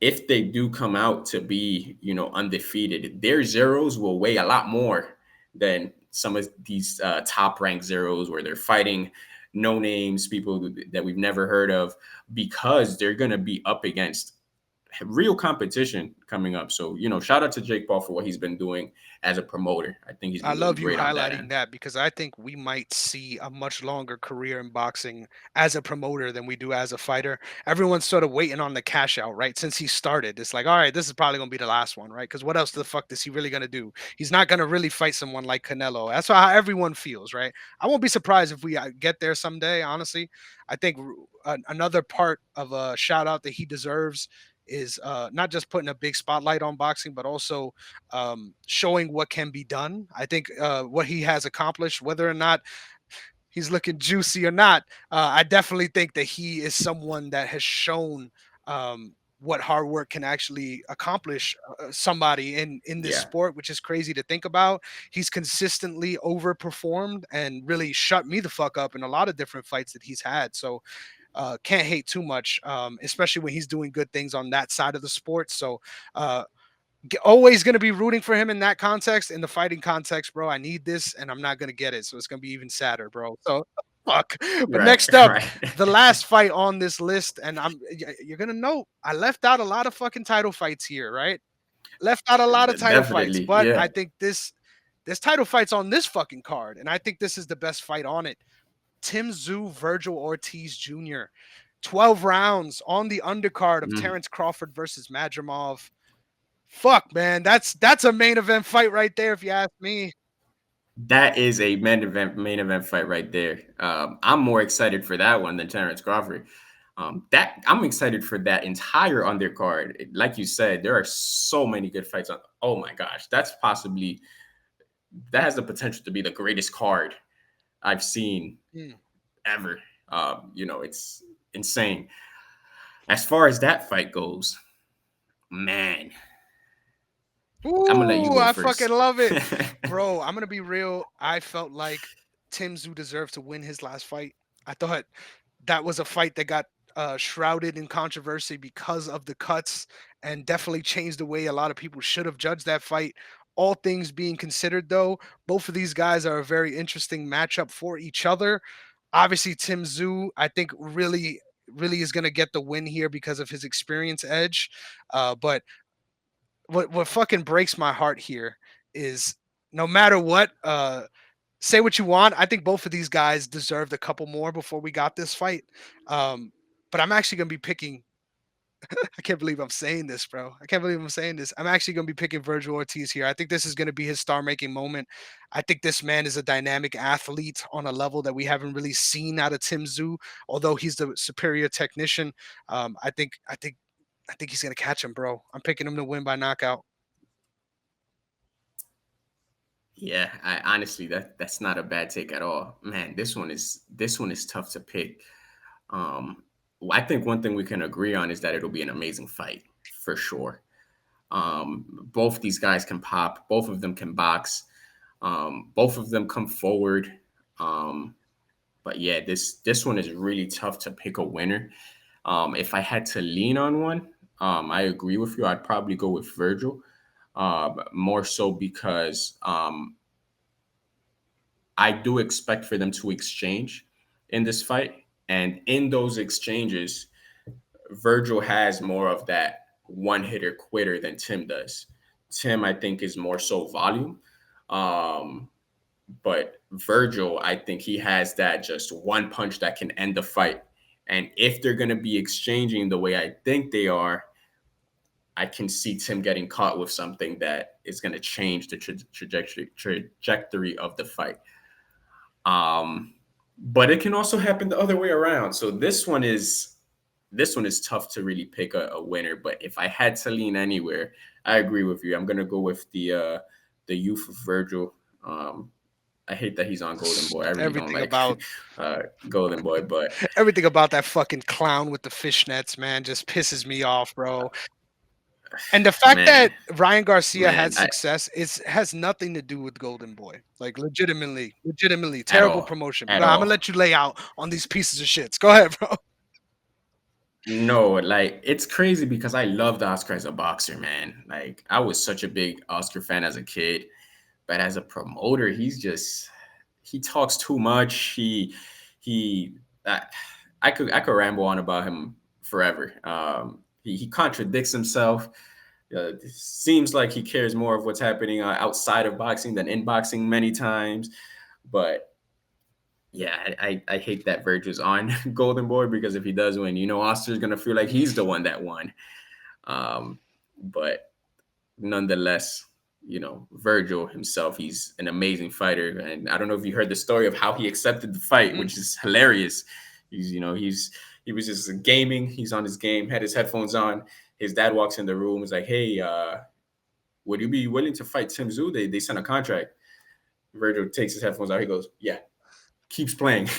if they do come out to be, undefeated, their zeros will weigh a lot more than some of these top ranked zeros where they're fighting no names, people that we've never heard of, because they're going to be up against real competition coming up. So, shout out to Jake Paul for what he's been doing as a promoter. I think he's I been doing love you great on that highlighting end. that because I think we might see a much longer career in boxing as a promoter than we do as a fighter. Everyone's sort of waiting on the cash out, right? Since he started, it's like, all right, this is probably going to be the last one, right? Because what else the fuck is he really going to do? He's not going to really fight someone like Canelo. That's how everyone feels, right? I won't be surprised if we get there someday, honestly. I think another part of a shout out that he deserves is not just putting a big spotlight on boxing, but also showing what can be done. I think what he has accomplished, whether or not he's looking juicy or not, I definitely think that he is someone that has shown what hard work can actually accomplish somebody in this Yeah. sport, which is crazy to think about. He's consistently overperformed and really shut me the fuck up in a lot of different fights that he's had. So can't hate too much, especially when he's doing good things on that side of the sport. So uh, always going to be rooting for him in that context. In the fighting context, bro, I need this and I'm not going to get it. So it's going to be even sadder, bro. So fuck. But Right. next up, Right. the last fight on this list, and you're going to know I left out a lot of fucking title fights here, right? Left out a lot of title fights, Definitely. but Yeah. I think this title fight's on this fucking card, and I think this is the best fight on it. Tim Tszyu, Virgil Ortiz Jr. 12 rounds on the undercard of Mhm. Terrence Crawford versus Madrimov. Fuck, man, that's a main event fight right there, if you ask me. That is a main event fight right there. I'm more excited for that one than Terrence Crawford. That I'm excited for that entire undercard. Like you said, there are so many good fights on. Oh my gosh, that has the potential to be the greatest card I've seen Mm. ever. It's insane. As far as that fight goes, man, I'm gonna let you Ooh, go I fucking first. love it. Bro, I'm gonna be real. I felt like Tim Tszyu deserved to win his last fight. I thought that was a fight that got shrouded in controversy because of the cuts and definitely changed the way a lot of people should have judged that fight. All things being considered, though, both of these guys are a very interesting matchup for each other. Obviously, Tim Tszyu, I think, really is going to get the win here because of his experience edge. But what fucking breaks my heart here is no matter what, say what you want. I think both of these guys deserved a couple more before we got this fight. Um, but I'm actually gonna be picking. I can't believe I'm saying this, bro. I can't believe I'm saying this. I'm actually gonna be picking Virgil Ortiz here. I think this is gonna be his star-making moment. I think this man is a dynamic athlete on a level that we haven't really seen out of Tim Tszyu, although he's the superior technician. I think he's gonna catch him, bro. I'm picking him to win by knockout. Yeah, I honestly that's not a bad take at all. Man, this one is tough to pick. Um I think one thing we can agree on is that it'll be an amazing fight for sure. Both these guys can pop, both of them can box, both of them come forward. Um but yeah, this one is really tough to pick a winner. If I had to lean on one, I agree with you. I'd probably go with Virgil. More so because I do expect for them to exchange in this fight. And in those exchanges, Virgil has more of that one hitter quitter than Tim does. Tim, I think, is more so volume. Um, but Virgil, I think he has that just one punch that can end the fight And if they're going to be exchanging the way I think they are, I can see Tim getting caught with something that is going to change the trajectory of the fight. Um, but it can also happen the other way around. So this one is tough to really pick a winner. But if I had to lean anywhere, I agree with you. I'm gonna go with the youth of Virgil. I hate that he's on Golden Boy. I really don't Everything like about Golden Boy, but everything about that fucking clown with the fishnets, man, just pisses me off, bro. And the fact man, that Ryan Garcia man, had success is has nothing to do with Golden Boy. Like legitimately at terrible all, promotion. But at I'm gonna all. let you lay out on these pieces of shits. Go ahead, bro. No, like it's crazy because I loved Oscar as a boxer, man. Like I was such a big Oscar fan as a kid, but as a promoter, he talks too much. He I, I could ramble on about him forever. He contradicts himself. Seems like he cares more of what's happening outside of boxing than in boxing many times. But yeah, I hate that Virgil's on Golden Boy because if he does win, Oscar's gonna feel like he's the one that won. Um, but nonetheless, Virgil himself, he's an amazing fighter. And I don't know if you heard the story of how he accepted the fight, Mm. which is hilarious. He was just gaming. He's on his game, had his headphones on. His dad walks in the room, is like, "Hey, would you be willing to fight Tim Tszyu? They sent a contract." Virgil takes his headphones out. He goes, "Yeah," keeps playing.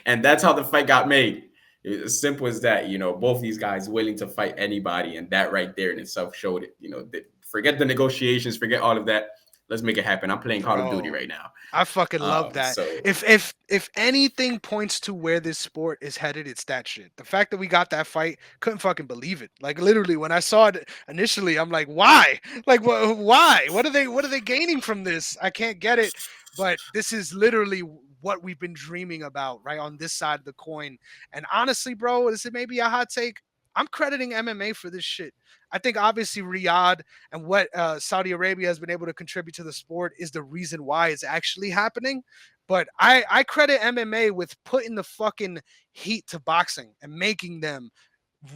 And that's how the fight got made. It was as simple as that. Both these guys willing to fight anybody, and that right there in itself showed it. Forget the negotiations, forget all of that. Let's make it happen. I'm playing Call of Duty Bro, right now. I fucking love that. So If anything points to where this sport is headed, it's that shit. The fact that we got that fight, couldn't fucking believe it. Like literally, when I saw it initially, I'm like, why? Like, why? What are they gaining from this? I can't get it. But this is literally what we've been dreaming about, right on this side of the coin. And honestly, bro, this is maybe a hot take. I'm crediting MMA for this shit. I think obviously Riyadh and what Saudi Arabia has been able to contribute to the sport is the reason why it's actually happening. But I credit MMA with putting the fucking heat to boxing and making them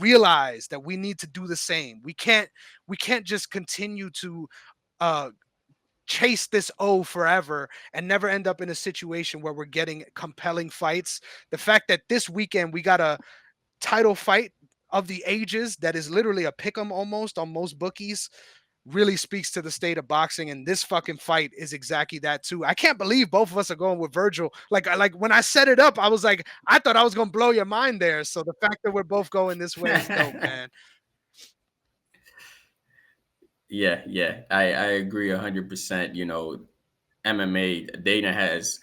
realize that we need to do the same. We can't just continue to uh chase this O forever and never end up in a situation where we're getting compelling fights. The fact that this weekend we got a title fight of the ages that is literally a pick 'em almost on most bookies really speaks to the state of boxing. And this fucking fight is exactly that too. I can't believe both of us are going with Virgil. Like when I set it up, I was like, I thought I was gonna blow your mind there. So the fact that we're both going this way is dope, man. yeah, I agree 100%. MMA, Dana has,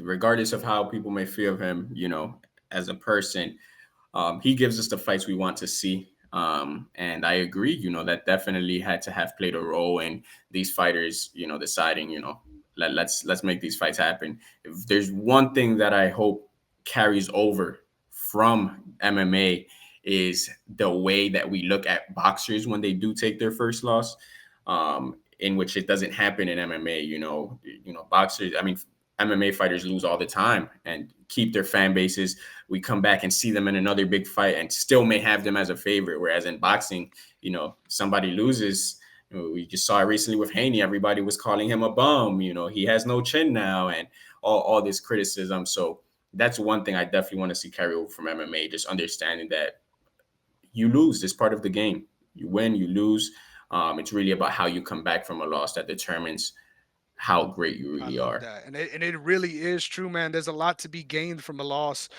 regardless of how people may feel of him, as a person, he gives us the fights we want to see. And I agree, that definitely had to have played a role in these fighters, deciding, let's make these fights happen. If there's one thing that I hope carries over from MMA is the way that we look at boxers when they do take their first loss, in which it doesn't happen in MMA. Boxers. I mean, MMA fighters lose all the time and keep their fan bases. We come back and see them in another big fight and still may have them as a favorite. Whereas in boxing, somebody loses. We just saw it recently with Haney. Everybody was calling him a bum. He has no chin now, and all this criticism. So that's one thing I definitely want to see carry over from MMA. Just understanding that you lose. It's part of the game. You win, you lose. It's really about how you come back from a loss that determines how great you I really love are. that, and it really is true, man. There's a lot to be gained from a loss,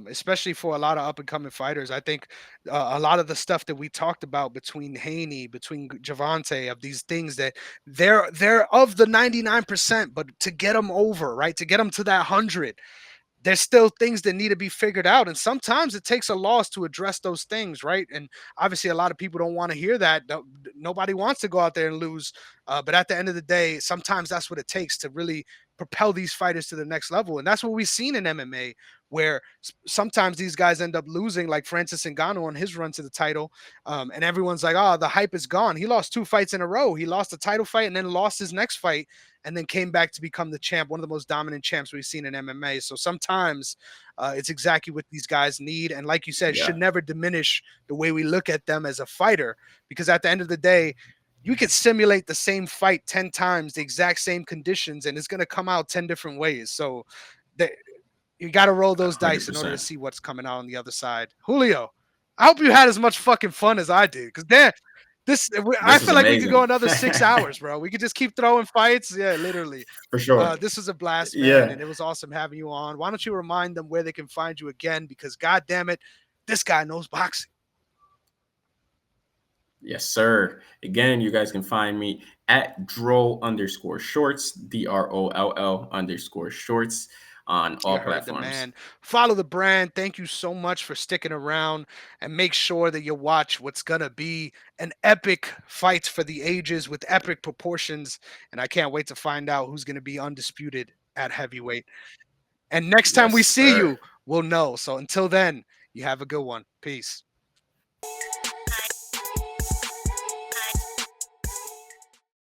especially for a lot of up and coming fighters. I think a lot of the stuff that we talked about between Haney, between Javante, of these things that they're of the 99%, but to get them over, right, to get them to that 100, there's still things that need to be figured out. And sometimes it takes a loss to address those things, right? And obviously, a lot of people don't want to hear that. Nobody wants to go out there and lose. But at the end of the day, sometimes that's what it takes to really propel these fighters to the next level. And that's what we've seen in MMA, where sometimes these guys end up losing, like Francis Ngannou on his run to the title. And everyone's like, oh, the hype is gone. He lost 2 fights in a row. He lost a title fight and then lost his next fight and then came back to become the champ, one of the most dominant champs we've seen in MMA. So sometimes it's exactly what these guys need. And like you said, Yeah, should never diminish the way we look at them as a fighter, because at the end of the day, you could simulate the same fight 10 times, the exact same conditions, and it's going to come out 10 different ways. So the, you got to roll those dice in order to 100%. see what's coming out on the other side. Julio, I hope you had as much fucking fun as I did, because damn, I This was feel like we could go amazing. another 6 hours, bro. We could just keep throwing fights. Yeah, literally. For sure. This was a blast, man, Yeah. and it was awesome having you on. Why don't you remind them where they can find you again? Because God damn it, this guy knows boxing. Yes, sir. Again, you guys can find me at droll_shorts, DROLL_shorts on You all heard the platforms. man. Follow the brand. Thank you so much for sticking around, and make sure that you watch what's going to be an epic fight for the ages with epic proportions. And I can't wait to find out who's going to be undisputed at heavyweight. And next time we Yes, see sir. you, we'll know. So until then, you have a good one. Peace.